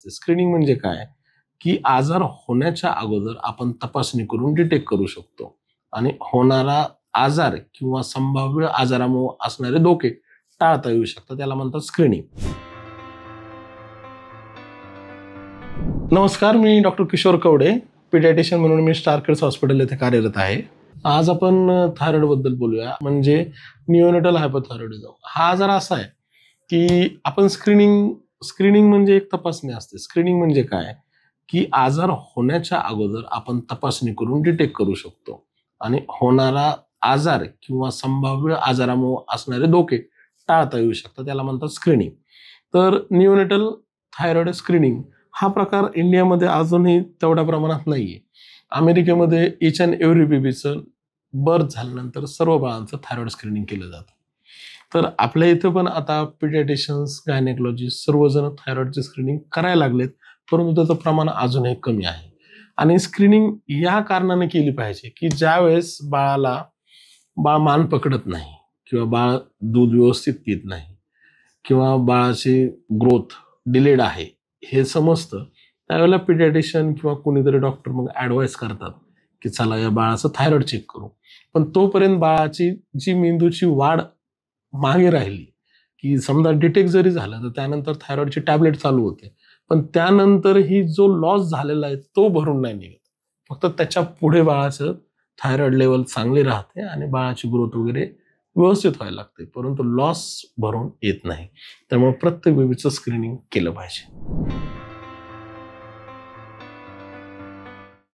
असते. स्क्रीनिंग म्हणजे काय, की आजार होण्याच्या अगोदर आपण तपासणी करून डिटेक्ट करू शकतो आणि होणारा आजार किंवा संभाव्य आजारामुळे असणारे धोके टाळता येऊ शकतात. त्याला म्हणतात स्क्रीनिंग. नमस्कार, मी डॉक्टर किशोर कवडे, पिडियाट्रिशियन म्हणून मी स्टार किड्स हॉस्पिटल येथे कार्यरत आहे. आज आपण थायरॉइड बद्दल बोलूया, म्हणजे निओनेटल हायपोथायरॉइडिझम. हा आजार असा आहे की आपण स्क्रीनिंग म्हणजे एक तपासणी असते. स्क्रीनिंग म्हणजे काय, की आजार होण्याच्या अगोदर आपण तपासणी करून डिटेक्ट करू शकतो आणि होणारा आजार किंवा संभाव्य आजारामुळे असणारे धोके टाळता येऊ शकतात. त्याला म्हणतात स्क्रीनिंग. तर निओनेटल थायरॉइड स्क्रीनिंग हा प्रकार इंडियामध्ये अजूनही तेवढ्या प्रमाणात नाहीये. अमेरिकेमध्ये इच अँड एव्हरी बेबीचं बर्थ झाल्यानंतर सर्व बाळांचं थायरॉइड स्क्रीनिंग केलं जातं. तर आपल्या इथं पण आता पिडियाट्रिशियन्स, गायनेकॉलॉजिस्ट सर्वजण थायरॉइडचे स्क्रीनिंग करायला लागलेत, परंतु त्याचं प्रमाण अजूनही कमी आहे. आणि स्क्रीनिंग या कारणाने केली पाहिजे की ज्यावेळेस बाळ मान पकडत नाही किंवा बाळ दूध व्यवस्थित पित नाही किंवा बाळाची ग्रोथ डिलेड आहे हे समजतं, त्यावेळेला पिडियाट्रिशियन किंवा कोणीतरी डॉक्टर मग ॲडवाईस करतात की चला या बाळाचं थायरॉइड चेक करू. पण तोपर्यंत बाळाची जी मेंदूची वाढ मागे राहिली, की समजा डिटेक्ट जरी झालं तर त्यानंतर थायरॉइडची टॅबलेट चालू होते, पण त्यानंतरही जो लॉस झालेला आहे तो भरून नाही निघत. फक्त त्याच्या पुढे बाळाचं थायरॉइड लेवल चांगली राहते आणि बाळाची ग्रोथ वगैरे व्यवस्थित व्हायला लागते, परंतु लॉस भरून येत नाही. त्यामुळे प्रत्येक बेबीचं स्क्रीनिंग केलं पाहिजे.